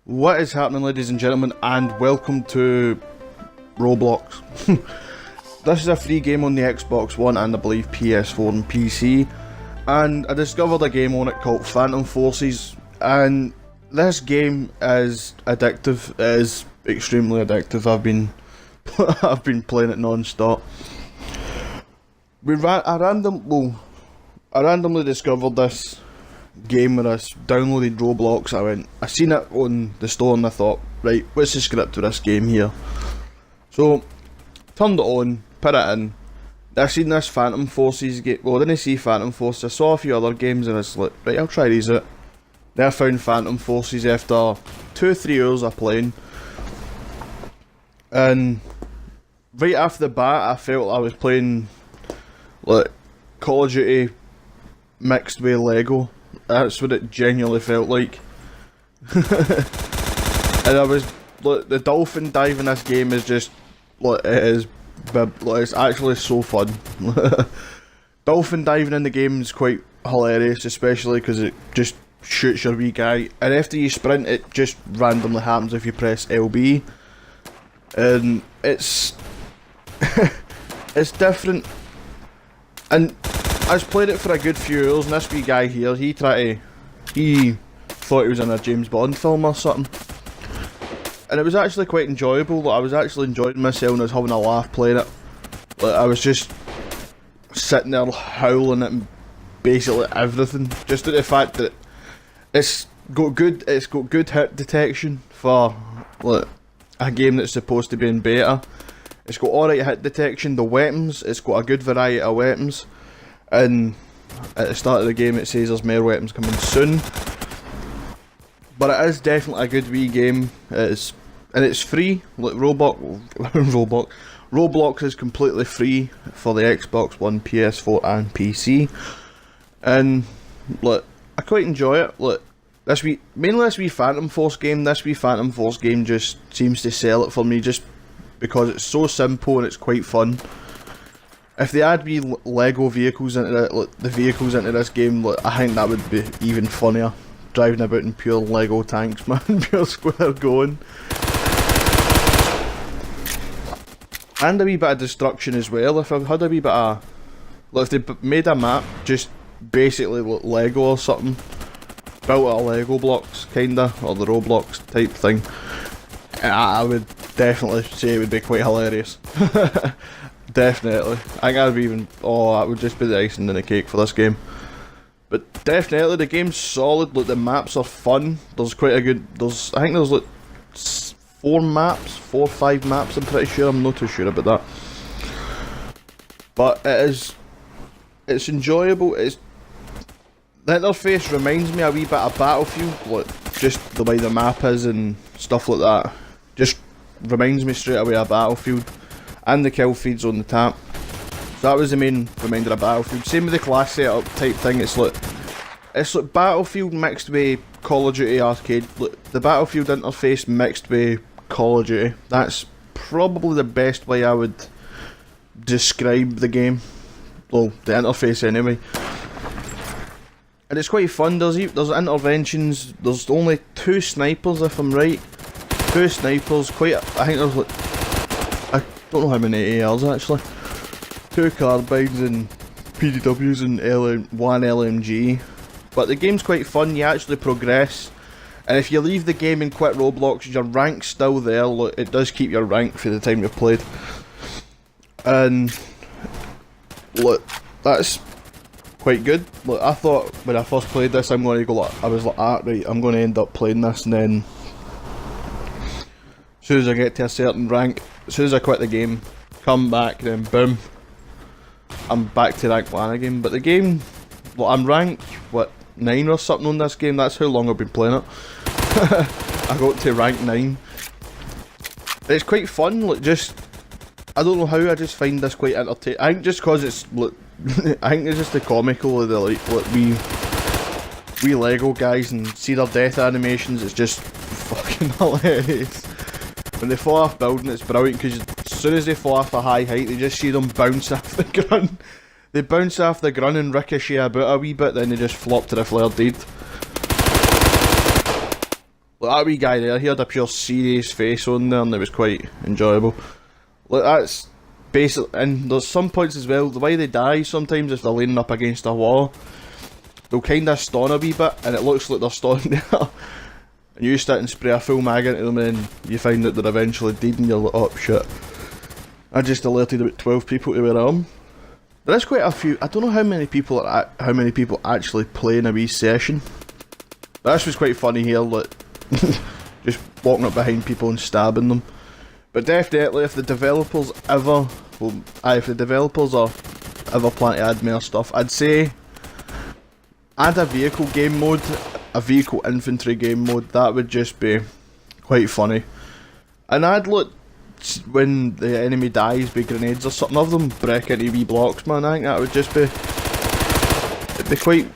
What is happening, ladies and gentlemen, and welcome to ROBLOX. This is a free game on the Xbox One and I believe PS4 and PC, and I discovered a game on it called Phantom Forces, and this game is addictive. It is extremely addictive. I've been playing it non-stop. I randomly discovered this game when I downloaded ROBLOX. I seen it on the store and I thought, right, what's the script to this game here? So, turned it on, put it in. I seen this Phantom Forces game. Well, I didn't see Phantom Forces. I saw a few other games and I was like, right, I'll try these out. Then I found Phantom Forces after 2-3 hours of playing. And right after the bat, I felt I was playing like Call of Duty mixed with Lego. That's what it genuinely felt like. And I was like, the dolphin dive in this game is just like, it's actually so fun. Dolphin diving in the game is quite hilarious, especially because it just shoots your wee guy, and after you sprint it just randomly happens if you press LB, and it's it's different. And I was playing it for a good few hours, and this wee guy here, he thought he was in a James Bond film or something. And it was actually quite enjoyable. Like, I was actually enjoying myself and I was having a laugh playing it. Like, I was just sitting there howling at basically everything. Just at the fact that it's got good hit detection for like a game that's supposed to be in beta. It's got alright hit detection. The weapons, it's got a good variety of weapons. And at the start of the game it says there's more weapons coming soon. But it is definitely a good wee game. And it's free. Like ROBLOX is completely free for the Xbox One, PS4 and PC. And look, I quite enjoy it. Look, mainly this wee Phantom Force game just seems to sell it for me, just because it's so simple and it's quite fun. If they add wee Lego vehicles into it, like the vehicles into this game, like, I think that would be even funnier. Driving about in pure Lego tanks, man, pure square going. And a wee bit of destruction as well. If I had a wee bit of, like, if they made a map just basically like Lego or something, built out of Lego blocks kinda, or the ROBLOX type thing, I would definitely say it would be quite hilarious. Definitely. I think that would just be the icing on the cake for this game. But definitely the game's solid. Look, the maps are fun. There's quite a good, I think there's like 4 or 5 maps, I'm pretty sure. I'm not too sure about that. But it's enjoyable. The interface reminds me a wee bit of Battlefield, like just the way the map is and stuff like that. Just reminds me straight away of Battlefield. And the kill feeds on the tap. So that was the main reminder of Battlefield. Same with the class setup type thing. It's like Battlefield mixed with Call of Duty Arcade. Look, the Battlefield interface mixed with Call of Duty. That's probably the best way I would describe the game. Well, the interface anyway. And it's quite fun. There's interventions. There's only 2 snipers if I'm right. 2 snipers. I think there's like, I don't know how many ARs actually. 2 carbines and PDWs and 1 LMG. But the game's quite fun. You actually progress, and if you leave the game and quit ROBLOX, your rank's still there. Look, it does keep your rank for the time you've played. And look, that's quite good. Look, I thought when I first played this, I was like, right, I'm going to end up playing this, and then as soon as I get to a certain rank, as soon as I quit the game, come back, then boom, I'm back to rank 1 again. But the game, well, I'm ranked, 9 or something on this game. That's how long I've been playing it. I got to rank 9. It's quite fun, like, I don't know how, I just find this quite entertaining. I think just because it's, like, I think it's just the comical of the, like wee Lego guys, and see their death animations, it's just fucking hilarious. When they fall off building, it's brilliant, because as soon as they fall off a high height, they just see them bounce off the ground. They bounce off the ground and ricochet about a wee bit, then they just flop to the floor dead. Like that wee guy there, he had a pure serious face on there and it was quite enjoyable. Like that's basically, and there's some points as well, the way they die sometimes if they're leaning up against a wall, they'll kind of stun a wee bit and it looks like they're stunning there. And you start and spray a full mag into them and you find that they're eventually dead and you're like, oh shit. I just alerted about 12 people to where I am. There is quite a few, I don't know how many people actually play in a wee session. But this was quite funny here, like, just walking up behind people and stabbing them. But definitely if the developers ever, if the developers are ever planning to add more stuff, I'd say add a vehicle game mode, a vehicle infantry game mode, that would just be quite funny. And I'd look, when the enemy dies with grenades or something, of them break into wee blocks, man. I think that would just be, it'd be quite,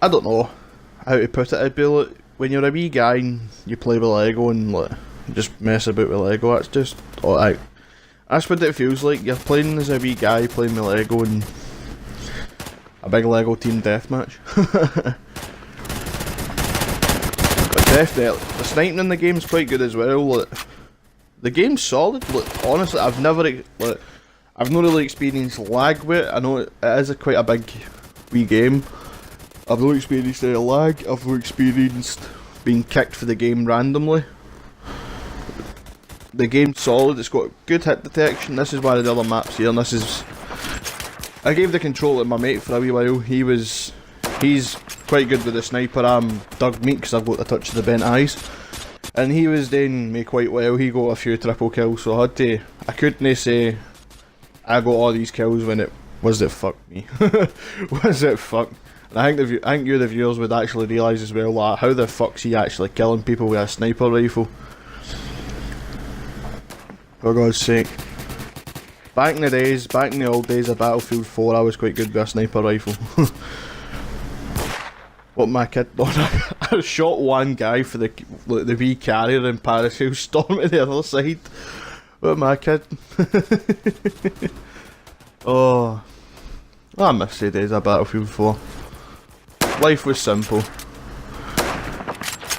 I don't know how to put it, it'd be like, when you're a wee guy and you play with Lego and like, just mess about with Lego, that's just, that's what it feels like, you're playing as a wee guy playing with Lego and a big Lego team deathmatch. But definitely, the sniping in the game's quite good as well, like, the game's solid. Look, honestly, I've not really experienced lag with it. I know it is quite a big wee game. I've not experienced any lag. I've not experienced being kicked for the game randomly. The game's solid. It's got good hit detection. This is one of the other maps here, and this is. I gave the control to my mate for a wee while. He's quite good with the sniper. I'm dug meat because I've got the touch of the bent eyes. And he was doing me quite well, he got a few triple kills, so I couldn't say I got all these kills when it fuck me. Was it fuck? And I think you the viewers would actually realise as well, like, how the fuck's he actually killing people with a sniper rifle? For God's sake. Back in the old days of Battlefield 4, I was quite good with a sniper rifle. What my kid done, I shot one guy for the wee carrier in Paris who stormed to the other side. What my kid? Oh, I miss the days of Battlefield 4. Life was simple.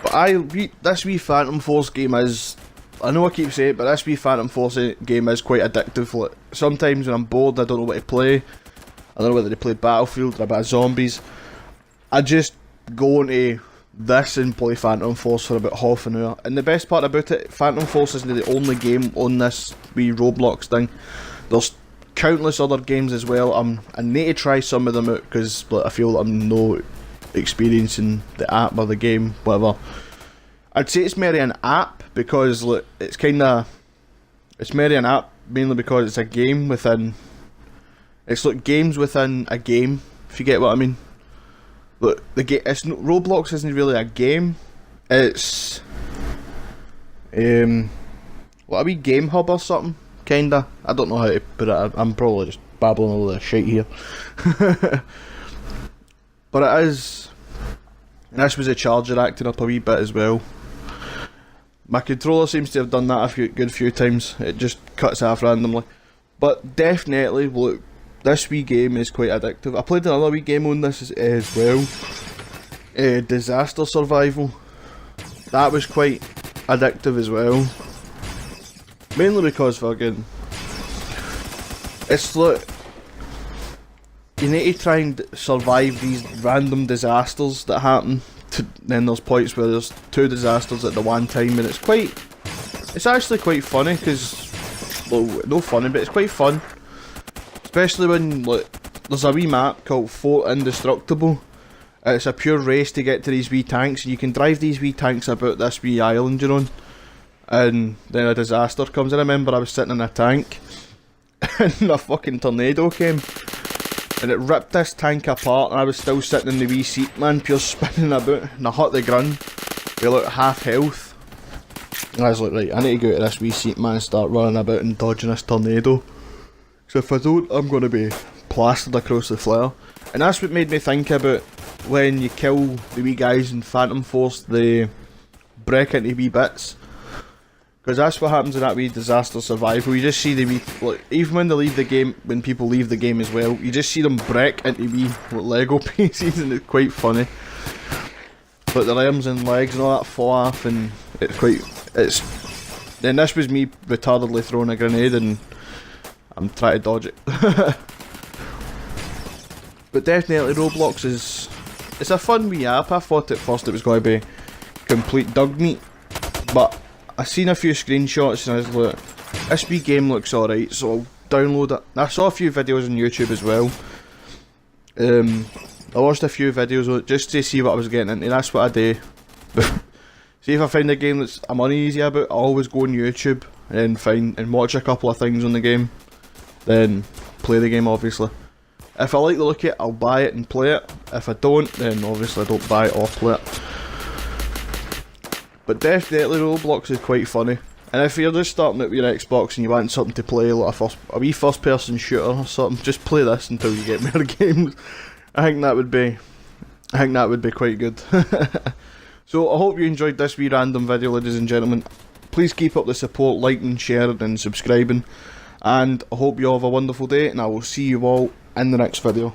But this wee Phantom Force game is, I know I keep saying it, but this wee Phantom Force game is quite addictive. Like, sometimes when I'm bored, I don't know what to play. I don't know whether to play Battlefield or a bit of zombies. I just go into this and play Phantom Force for about half an hour. And the best part about it, Phantom Force isn't the only game on this wee ROBLOX thing. There's countless other games as well. I need to try some of them out because like, I feel like I'm no experiencing the app or the game, whatever. I'd say it's merely an app because like, it's merely an app mainly because it's a game within. It's like games within a game, if you get what I mean. Look, ROBLOX isn't really a game. It's a wee game hub or something, kinda. I don't know how to put it. I'm probably just babbling all this shit here. But it is. And this was a charger acting up a wee bit as well. My controller seems to have done that a good few times. It just cuts off randomly. But definitely, look. This wee game is quite addictive. I played another wee game on this as well. Disaster Survival. That was quite addictive as well. Mainly because fucking... It's like... You need to try and survive these random disasters that happen. Then there's points where there's two disasters at the one time and it's quite... It's actually quite funny because... Well, no funny, but it's quite fun. Especially when like, there's a wee map called Fort Indestructible. It's a pure race to get to these wee tanks, and you can drive these wee tanks about this wee island you're on. And then a disaster comes. I remember I was sitting in a tank, and a fucking tornado came, and it ripped this tank apart, and I was still sitting in the wee seat, man, pure spinning about, and I hit the ground with like half health. And I was like, right, I need to go to this wee seat, man, and start running about and dodging this tornado. So if I don't, I'm going to be plastered across the flare. And that's what made me think about when you kill the wee guys in Phantom Force, they break into wee bits. Because that's what happens in that wee Disaster Survival. You just see the wee, like, even when they leave the game, when people leave the game as well, you just see them break into wee like, Lego pieces and it's quite funny. but the arms and legs and all that fall off, and it's. Then this was me retardedly throwing a grenade, and I'm trying to dodge it. But definitely Roblox it's a fun wee app. I thought at first it was going to be complete dog meat, but I seen a few screenshots and I was like, this wee game looks alright, so I'll download it. I saw a few videos on YouTube as well. I watched a few videos on it just to see what I was getting into. That's what I do. See if I find a game that I'm uneasy about, I always go on YouTube and watch a couple of things on the game, then play the game obviously. If I like the look of it, I'll buy it and play it. If I don't, then obviously I don't buy it or play it. But definitely Roblox is quite funny. And if you're just starting out with your Xbox and you want something to play, like a wee first person shooter or something, just play this until you get more games. I think that would be quite good. So I hope you enjoyed this wee random video, ladies and gentlemen. Please keep up the support, liking, sharing and subscribing. And I hope you all have a wonderful day, and I will see you all in the next video.